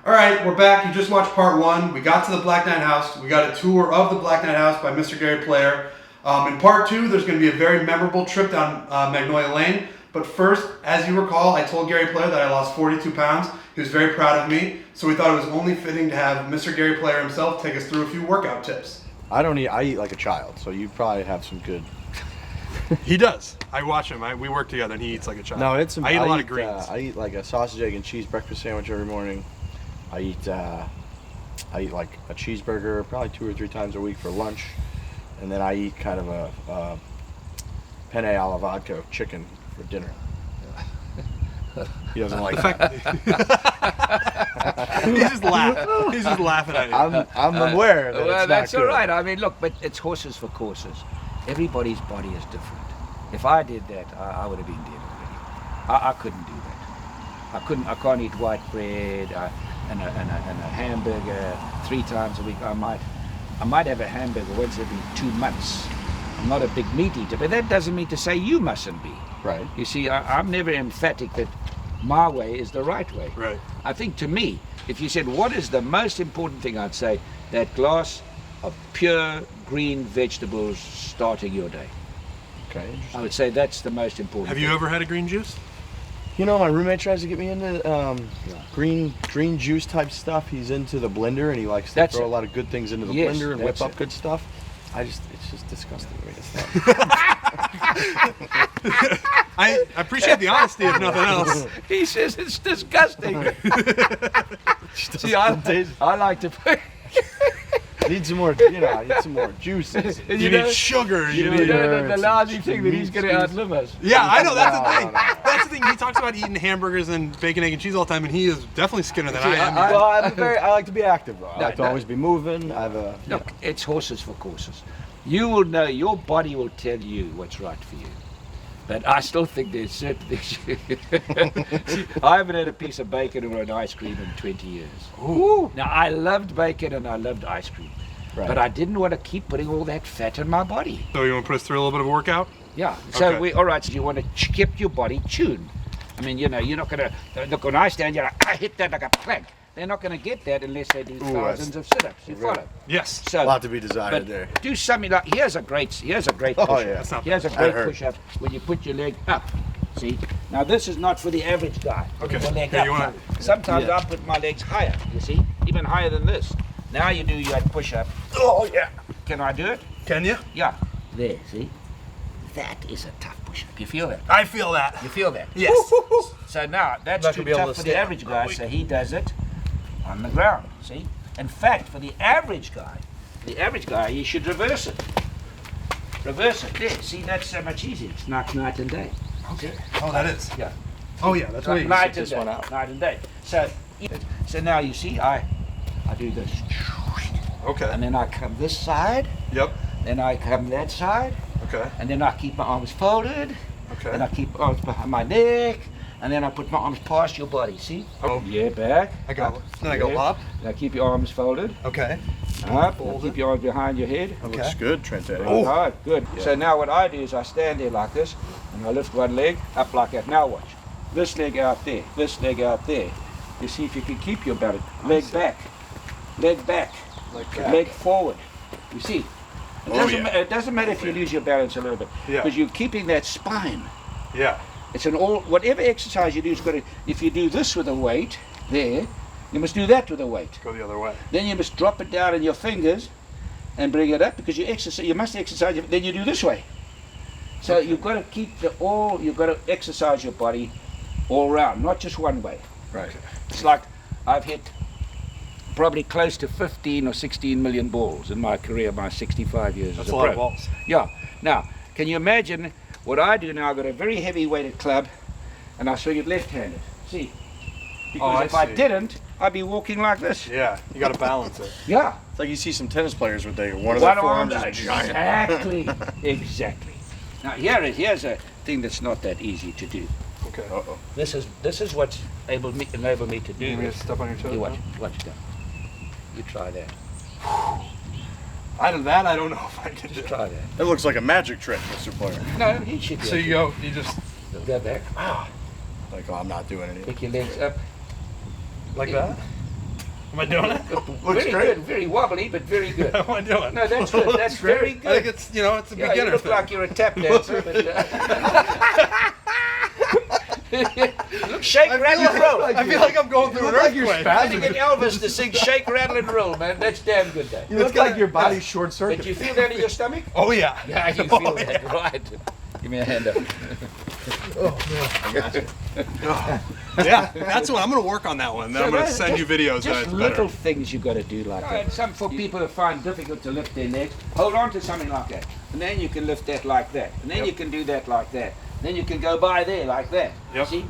All right, we're back. You just watched part one. We got to the Black Knight House. We got a tour of the Black Knight House by Mr. Gary Player. In part two, there's going to be a very memorable trip down Magnolia Lane. But first, as you recall, I told Gary Player that I lost 42 pounds. He was very proud of me. So we thought it was only fitting to have Mr. Gary Player himself take us through a few workout tips. I eat like a child, so you probably have some good. He does. I watch him. We work together, and he eats like a child. No, I eat a lot of greens. I eat like a sausage, egg, and cheese breakfast sandwich every morning. I eat like a cheeseburger probably 2 or 3 times a week for lunch, and then I eat kind of a penne alla vodka chicken for dinner. He doesn't like that. He's just laughing. He's just laughing at you. I'm aware that well, it's that's not all good. right. I mean, look, but it's horses for courses. Everybody's body is different. If I did that, I would have been dead already. I couldn't do that. I can't eat white bread and a hamburger 3 times a week. I might have a hamburger once every 2 months. I'm not a big meat eater, but that doesn't mean to say you mustn't be. Right. You see, I'm never emphatic that my way is the right way. Right. I think to me, if you said what is the most important thing, I'd say that glass of pure green vegetables starting your day. Okay, interesting. I would say that's the most important. Have you ever had a green juice? You know, my roommate tries to get me into green juice type stuff. He's into the blender, and he likes to throw a lot of good things into the blender and whip up good stuff. It's just disgusting to me. I appreciate the honesty, if nothing else. He says it's disgusting. See, I like to put... Need some more, need some more juices. You need sugar. You need the lousy thing that he's going to outlive us. Yeah, I know. That's the thing. That's the thing. He talks about eating hamburgers and bacon, egg, and cheese all the time, and he is definitely skinnier than I am. Well, I like to be active, though. I like to always be moving. Look, it's horses for courses. You will know, your body will tell you what's right for you. But I still think there's certain things. I haven't had a piece of bacon or an ice cream in 20 years. Ooh. Now, I loved bacon and I loved ice cream. Right. But I didn't want to keep putting all that fat in my body. So you want to put us through a little bit of a workout? Yeah. So okay. all right, so you want to keep your body tuned. I mean, you're not going to, look, when I stand, you're like, I hit that like a plank. They're not going to get that unless they do thousands of sit-ups. You follow? Yes. So, a lot to be desired there. Do something like, here's a great push-up. Oh, yeah. Here's a great push-up when you put your leg up. See? Now, this is not for the average guy. Okay. The leg up. Sometimes I put my legs higher, you see? Even higher than this. Now you do your push-up. Oh, yeah. Can I do it? Can you? Yeah. There, see? That is a tough push-up. You feel that? I feel that. You feel that? Yes. So now, that's too tough for the average guy, so he does it on the ground, see? In fact, for the average guy, you should reverse it. Reverse it. There, see, that's so much easier. It's night and day. Okay. Oh, that is? Yeah. Oh, yeah, that's why you night set and this day. one out. Night and day. So now you see, I do this. Okay. And then I come this side. Yep. Then I come that side. Okay. And then I keep my arms folded. Okay. And I keep arms behind my neck. And then I put my arms past your body, see? Oh. Yeah, back. I go. Then I go up. Now keep your arms folded. Okay. Up. Now keep your arms behind your head. That looks good, Trent. All right, good. Yeah. So now what I do is I stand there like this, and I lift one leg up like that. Now watch. This leg out there, this leg out there. You see if you can keep your balance. Leg back, leg back, leg forward. You see? It doesn't matter if you lose your balance a little bit, because you're keeping that spine. Yeah. It's whatever exercise you do is got to, if you do this with a weight, there, you must do that with a weight. Go the other way. Then you must drop it down in your fingers and bring it up because you must exercise, then you do this way. So you've got to keep you've got to exercise your body all round, not just one way. Right. It's like I've hit probably close to 15 or 16 million balls in my career, my 65 years as a pro. That's a lot of balls. Yeah. Now, can you imagine what I do now? I've got a very heavy weighted club and I swing it left-handed. See? Because if I didn't, I'd be walking like this. Yeah, you got to balance it. Yeah. It's like you see some tennis players with one of their forearms is giant. Exactly. Exactly. Now here's a thing that's not that easy to do. Okay. Uh-oh. This is what's enabled me to do. You want me to step on your toes? You watch it. You try that. I don't know if I can do. Try that. That looks like a magic trick, Mr. Player. No, he should. So you just go back. Like, I'm not doing anything. Pick your legs up. Like that? Am I doing it? Looks Very great. good, very wobbly, but very good. How am I doing? No, that's good. That's very I think good. it's, you know, it's a Yeah, you beginner look thing. like you're a tap dancer, but look, shake, rattle, and roll. I feel like I'm going through an like you're earthquake. I think get Elvis to sing "Shake, Rattle, and Roll," man. That's damn good, that. You look like your body's short circuit. But you feel that in your stomach? Oh yeah. Yeah, you feel that, right? Give me a hand up. Yeah, that's what I'm going to work on that one. Then I'm going to send you videos that Just it's little better. things you got to do like that. Some for people who find difficult to lift their legs, hold on to something like that, and then you can lift that like that, and then you can do that like that, then you can go by there like that. Yep. See?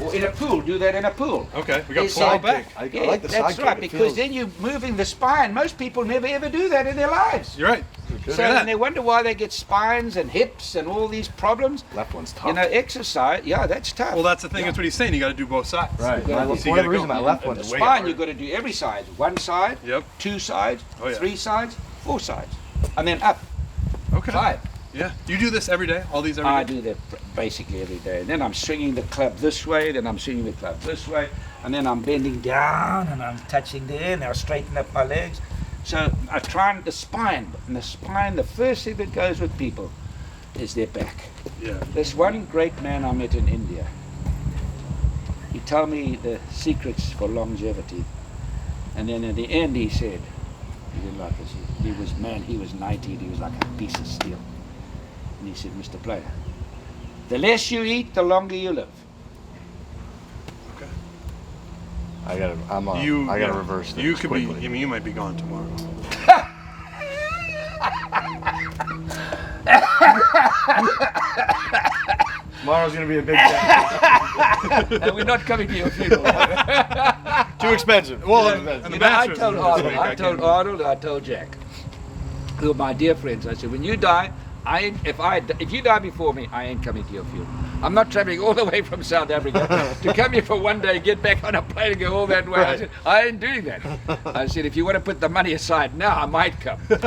Or in a pool, do that in a pool. Okay, we got It's pull like- back. I Yeah, like the that's side right, kick. It because feels- then you're moving the spine. Most people never ever do that in their lives. You're right. So Look at and they that. wonder why they get spines and hips and all these problems. left one's tough. You know, exercise, yeah, that's tough. Well, that's the thing. That's what he's saying. You got to do both sides. Right. Yeah. My, So for you whatever gotta reason, go- my left And the one's way spine, harder. you've got to do every side. One side, Yep. two sides, Oh, yeah. three sides, four sides. And then up, Okay. 5. Yeah. Do you do this every day? All these every day? I do that basically every day. And then I'm swinging the club this way, then I'm swinging the club this way, and then I'm bending down and I'm touching there, and I'll straighten up my legs. So I try and the spine, the first thing that goes with people is their back. Yeah. There's one great man I met in India. He told me the secrets for longevity. And then at the end he said, he didn't like this, he was 90, and he was like a piece of steel. And he said, Mr. Player, the less you eat, the longer you live. Okay. I gotta. I'm on. You. I gotta yeah. reverse this You could quickly. be. I mean, you might be gone tomorrow. Tomorrow's gonna be a big day. And we're not coming to your funeral. Too expensive. Well, Too and expensive. the You know, I Masters told is this Arnold, week. I told can't- Arnold, and I told Jack, who are my dear friends. I said, when you die, if you die before me, I ain't coming to your funeral. I'm not traveling all the way from South Africa to come here for one day, get back on a plane and go all that way. I Right. said, I ain't doing that. I said, if you want to put the money aside now, I might come. But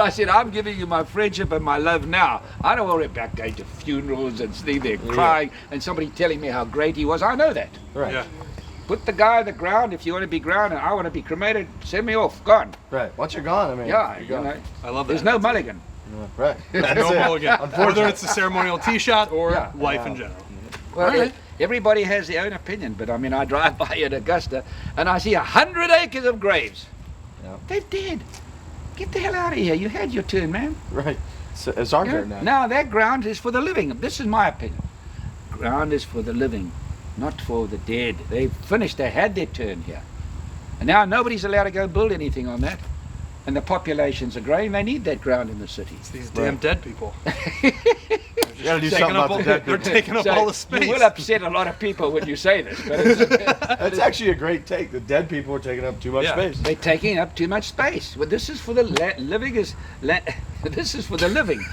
I said, I'm giving you my friendship and my love now. I don't worry about going to funerals and sitting there crying and somebody telling me how great he was. I know that. Right. Yeah. Put the guy on the ground. If you want to be ground and I want to be cremated, send me off. Gone. Right. Once you're gone, I mean. Yeah, you're you gone. know. I love that. There's no mulligan. Yeah, right. That's No it. mulligan. Whether it's a ceremonial tee shot or Yeah. life in general. Well, All right. everybody has their own opinion, but I mean, I drive by at Augusta and I see 100 acres of graves. Yeah. They're dead. Get the hell out of here. You had your turn, man. Right. It's our Yeah? turn now. Now that ground is for the living. This is my opinion. Ground is for the living, not for the dead. They've finished. They had their turn here. And now nobody's allowed to go build anything on that. And the populations are growing. They need that ground in the city. It's these damn dead people. You gotta do Taking something up about all, the dead they're people. taking up So all the space. You will upset a lot of people when you say this, but it's, That's actually a great take. The dead people are taking up too much Yeah. space. they're taking up too much space. Well, this is for the living. This is for the living.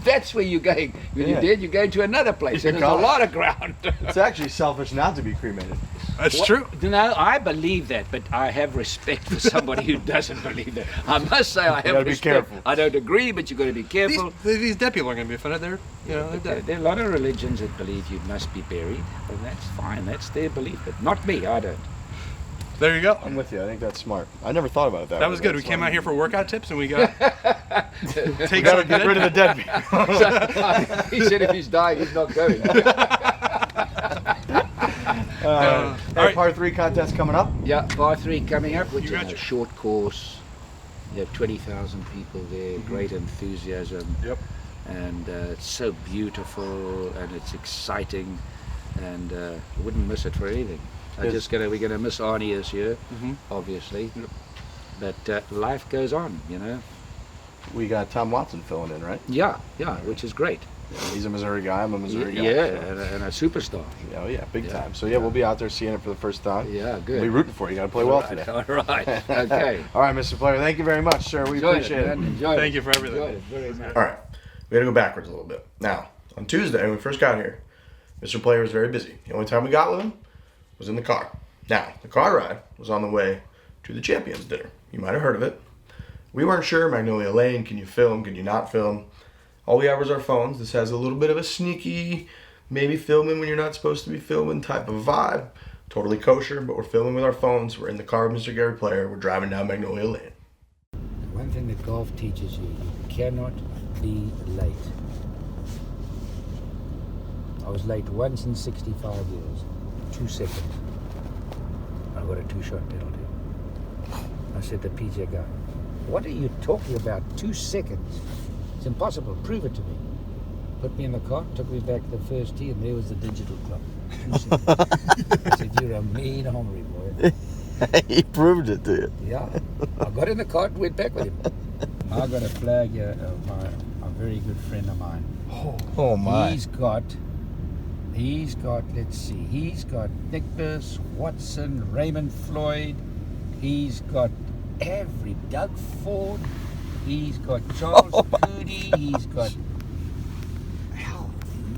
That's where you're going. When you're Yeah. dead, you're going to another place. You're And there's a gone. lot of ground. It's actually selfish not to be cremated. That's true. You know, I believe that, but I have respect for somebody who doesn't believe that. I must say I have gotta be respect. careful. I don't agree, but you've got to be careful. These dead people are going to be offended. They're, you know, they're dead. There are a lot of religions that believe you must be buried, and that's fine. That's their belief, but not me. I don't. There you go. I'm with you. I think that's smart. I never thought about it that way. That was good. We That's came smart. out here for workout tips, and we got We take gotta some get rid of the dead people. He said if he's dying, he's not going. all Hey, right. par 3 contest coming up. Yeah, bar 3 coming up, which You is got a your- short course. You have 20,000 people there, great enthusiasm. Yep. And it's so beautiful and it's exciting, and I wouldn't miss it for anything. We're gonna miss Arnie this year, obviously. Yep. But life goes on, you know. We got Tom Watson filling in, right? Yeah, which is great. He's a Missouri guy. I'm a Missouri guy. Yeah, so- and a superstar. Oh yeah, big Yeah. time. So yeah, we'll be out there seeing it for the first time. Yeah, good. We'll be rooting for you. You gotta play well All today. right, all right. Okay. All right, Mr. Player. Thank you very much, sir. We Enjoyed appreciate it. man. Enjoyed Thank it. you for everything. Enjoyed it very much. All right, we gotta go backwards a little bit. Now, on Tuesday when we first got here, Mr. Player was very busy. The only time we got with him was in the car. Now, the car ride was on the way to the Champions dinner. You might have heard of it. We weren't sure. Magnolia Lane. Can you film? Can you not film? All we have is our phones. This has a little bit of a sneaky, maybe filming when you're not supposed to be filming type of vibe. Totally kosher, but we're filming with our phones. We're in the car with Mr. Gary Player. We're driving down Magnolia Lane. One thing that golf teaches you cannot be late. I was late once in 65 years. 2 seconds. I got a 2-shot penalty. I said to PJ guy, what are you talking about? 2 seconds? It's impossible. Prove it to me. Put me in the car, took me back to the first tee, and there was the digital clock. 2 seconds. I said, you're a mean hombre, boy. He proved it to you. Yeah. I got in the car and went back with him. I got a flag here of a very good friend of mine. Oh my. He's got, let's see, he's got Nicholas, Watson, Raymond Floyd, he's got Doug Ford, he's got Charles Coody, he's got,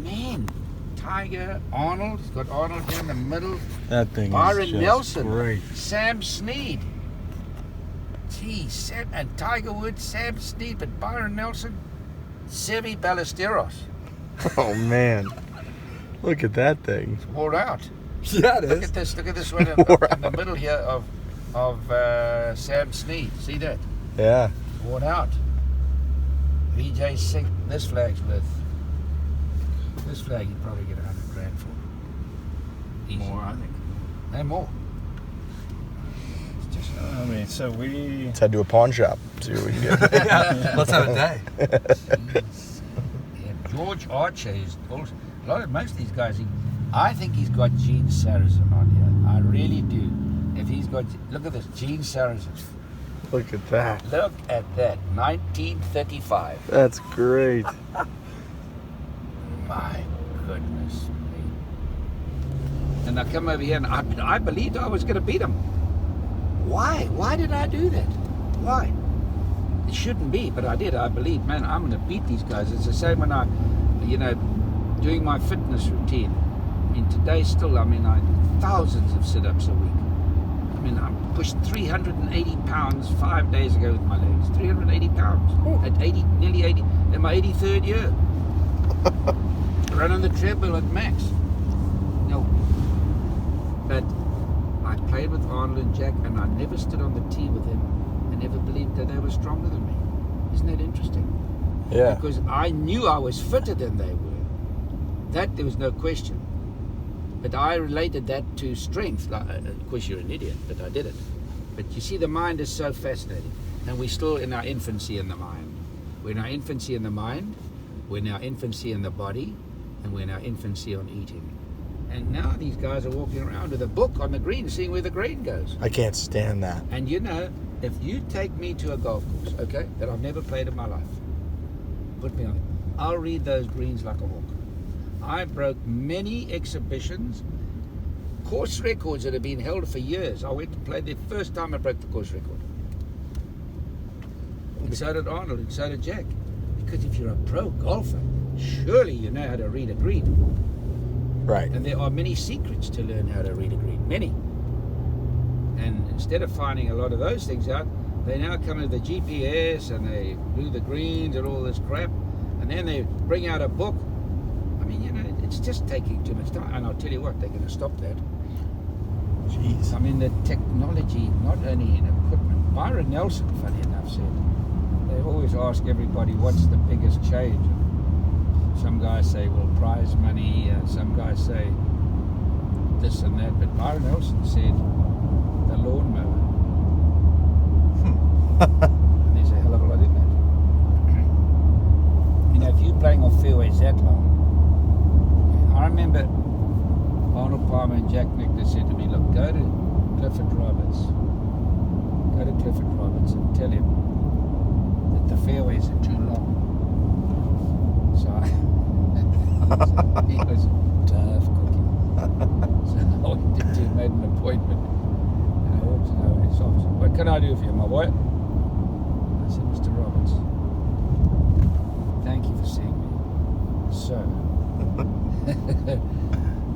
man, Tiger, Arnold, he's got Arnold here in the middle, That thing Byron is just Nelson, great. Sam Snead. Gee, and Tiger Woods, Sam Snead, but Byron Nelson, Seve Ballesteros. Oh man. Look at that thing. It's wore out. Yeah, it Look is. at this one in the middle here of Sam Snead. See that? Yeah. Worn out. VJ Singh. This flag's worth. This flag you'd probably get $100 grand for. Easy. More, I think. And more. It's just. I mean, so we. Let's head to a pawn shop. See what we can get. Yeah, let's have a day. Yeah, George Archer is also. Most of these guys, I think he's got Gene Sarazen on here. I really do. If he's got, look at this, Gene Sarazen. Look at that. Look at that, 1935. That's great. My goodness me. And I come over here and I believed I was going to beat him. Why? Why did I do that? Why? It shouldn't be, but I did. I believed, man, I'm going to beat these guys. It's the same when I, doing my fitness routine. I mean, today still, I thousands of sit-ups a week. I mean, I pushed 380 pounds 5 days ago with my legs. 380 pounds at 80, nearly 80, in my 83rd year. Run on the treadmill at max. No. But I played with Arnold and Jack, and I never stood on the tee with them and never believed that they were stronger than me. Isn't that interesting? Yeah. Because I knew I was fitter than they were. That there was no question. But I related that to strength. Of course, you're an idiot, but I did it. But you see, the mind is so fascinating. And we're still in our infancy in the mind. We're in our infancy in the mind, we're in our infancy in the body, and we're in our infancy on eating. And now these guys are walking around with a book on the green, seeing where the grain goes. I can't stand that. And if you take me to a golf course, okay, that I've never played in my life, put me on it, I'll read those greens like a hawk. I broke many exhibitions, course records that have been held for years. I went to play the first time I broke the course record. And so did Arnold, and so did Jack. Because if you're a pro golfer, surely you know how to read a green. Right. And there are many secrets to learn how to read a green, many. And instead of finding a lot of those things out, they now come with the GPS and they do the greens and all this crap. And then they bring out a book. I mean, it's just taking too much time. And I'll tell you what, they're going to stop that. Jeez. I mean, the technology, not only in equipment. Byron Nelson, funny enough, said, they always ask everybody, what's the biggest change? Some guys say, well, prize money. Some guys say this and that. But Byron Nelson said, the lawnmower. And there's a hell of a lot in that. If you're playing off fairways that long, I remember Arnold Palmer and Jack Nicklaus said to me, look, go to Clifford Roberts and tell him that the fairways are too long. So he was a tough cookie. So I went to made an appointment and I walked to his office. What can I do for you, my boy? I said, Mr. Roberts, thank you for seeing me. So,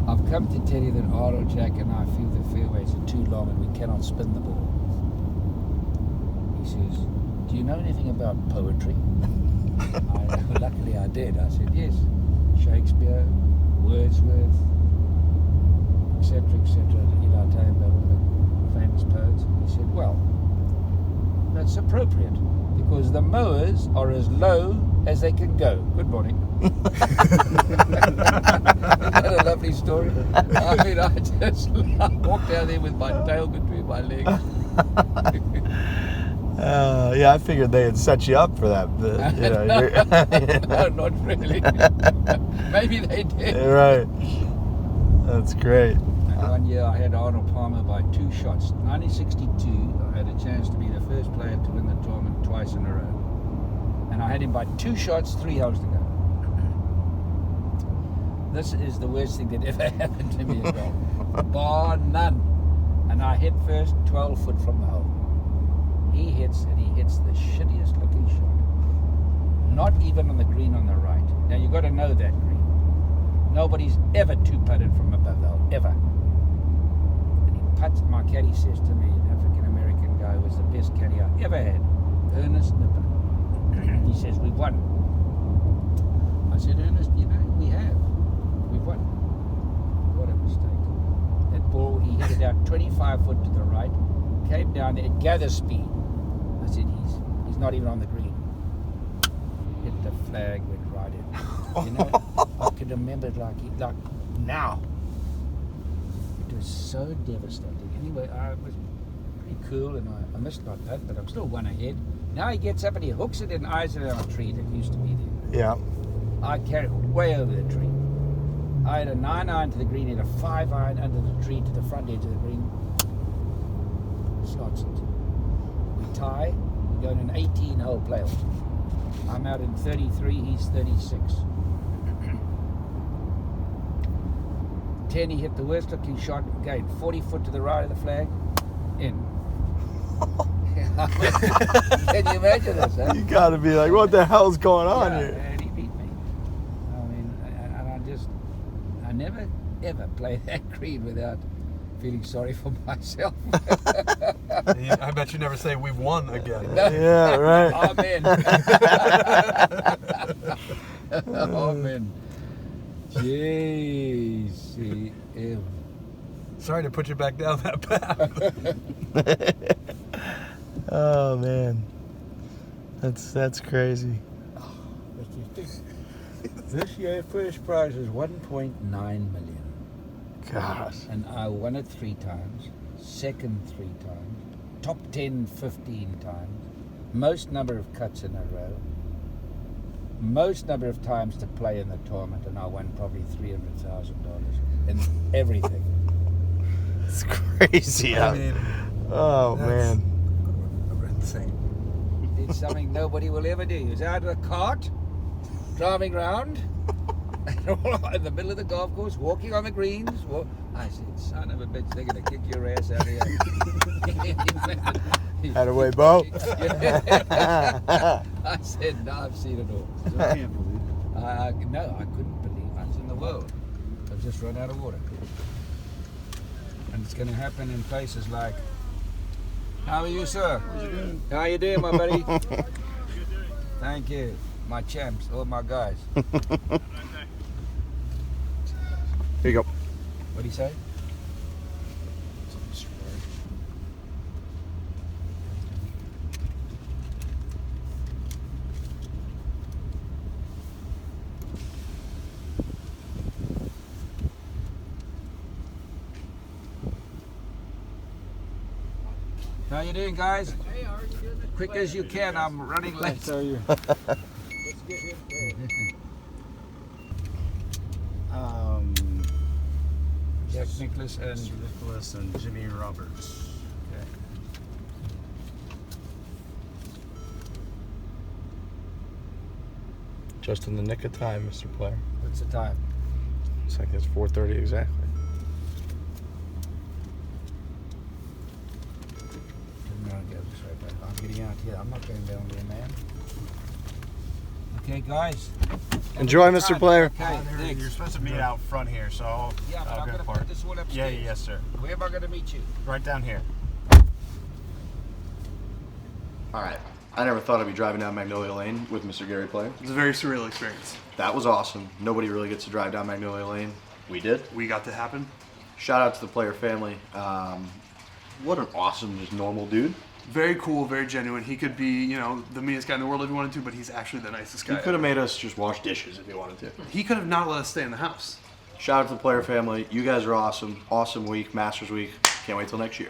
I've come to tell you that Arnold, Jack and I feel the fairways are too long and we cannot spin the ball. He says, do you know anything about poetry? Luckily I did. I said, yes. Shakespeare, Wordsworth, etc., etc. I tell him about all the famous poets. And he said, well, that's appropriate because the mowers are as low as they can go. Good morning. Isn't that a lovely story? I mean, I just walked down there with my tail between my legs. Yeah, I figured they had set you up for that. But, you know, No, not really. Maybe they did. Right. That's great. And one year I had Arnold Palmer by 2 shots. 1962, I had a chance to be the first player to win the tournament twice in a row. And I had him by 2 shots, 3 holes to go. This is the worst thing that ever happened to me in golf. Bar none. And I hit first 12 foot from the hole. He hits the shittiest looking shot. Not even on the green on the right. Now you've got to know that green. Nobody's ever 2-putted from above the hole, ever. And he putts, my caddy says to me, an African American guy who was the best caddy I ever had, Ernest Nipper. He says, we've won. I said, Ernest, you know, we have. We've won. What a mistake. That ball, he hit it out 25 foot to the right, came down there at gather speed. I said, he's not even on the green. Hit the flag, went right in. You know, I can remember it like now. It was so devastating. Anyway, I was pretty cool and I missed my putt, but I'm still 1 ahead. Now he gets up and he hooks it and eyes it on a tree that used to be there. Yeah. I carried it way over the tree. I had a 9-iron to the green and a 5-iron under the tree to the front edge of the green. Slots it. We tie. We go in an 18-hole playoff. I'm out in 33. He's 36. 10. He hit the worst-looking shot. Again, 40 foot to the right of the flag. In. Can you imagine this? Huh? You got to be like, what the hell's going on here? And he beat me. I mean, and I never ever play that green without feeling sorry for myself. I bet you never say we've won again. Yeah, right. Amen. Amen. JCM. Sorry to put you back down that path. Oh man, that's crazy. This year, first prize is 1.9 million. Gosh. And I won it 3 times, second 3 times, top 10 15 times, most number of cuts in a row, most number of times to play in the tournament, and I won probably $300,000 in everything. It's crazy. I mean, oh man. Insane. Did something nobody will ever do. He was out of a cart, driving round, in the middle of the golf course, walking on the greens. I said, son of a bitch, they're going to kick your ass out of here. Out of way, Bo. I said, no, I've seen it all. No, I couldn't believe what's in the world. I've just run out of water. And it's going to happen in places like, how are you, sir? How are you doing, my buddy? Thank you. My champs, all my guys. Here you go. What do you say? How you doing, guys? Hey, how are you doing? Quick as you can, I'm running late. How are you? Let's get him Jack Nicklaus and Mr. Nicholas and Jimmy Roberts. okay. Just in the nick of time, Mr. Player. What's the time? It's like it's 4:30 exactly. I'm getting out here. I'm not going down there, man. Okay, guys. Enjoy, Mr. Player. Okay, You're thanks. supposed to meet out front here, so Yeah, but I'll I'm go going to for put it. this one Yeah, upstairs. yes, sir. Where am I going to meet you? Right down here. All right. I never thought I'd be driving down Magnolia Lane with Mr. Gary Player. It's a very surreal experience. That was awesome. Nobody really gets to drive down Magnolia Lane. We did. We got to happen. Shout out to the player family. What an awesome, just normal dude. Very cool, very genuine. He could be, the meanest guy in the world if he wanted to, but he's actually the nicest guy. He could have made us just wash dishes if he wanted to. He could have not let us stay in the house. Shout out to the player family. You guys are awesome. Awesome week, Masters week. Can't wait till next year.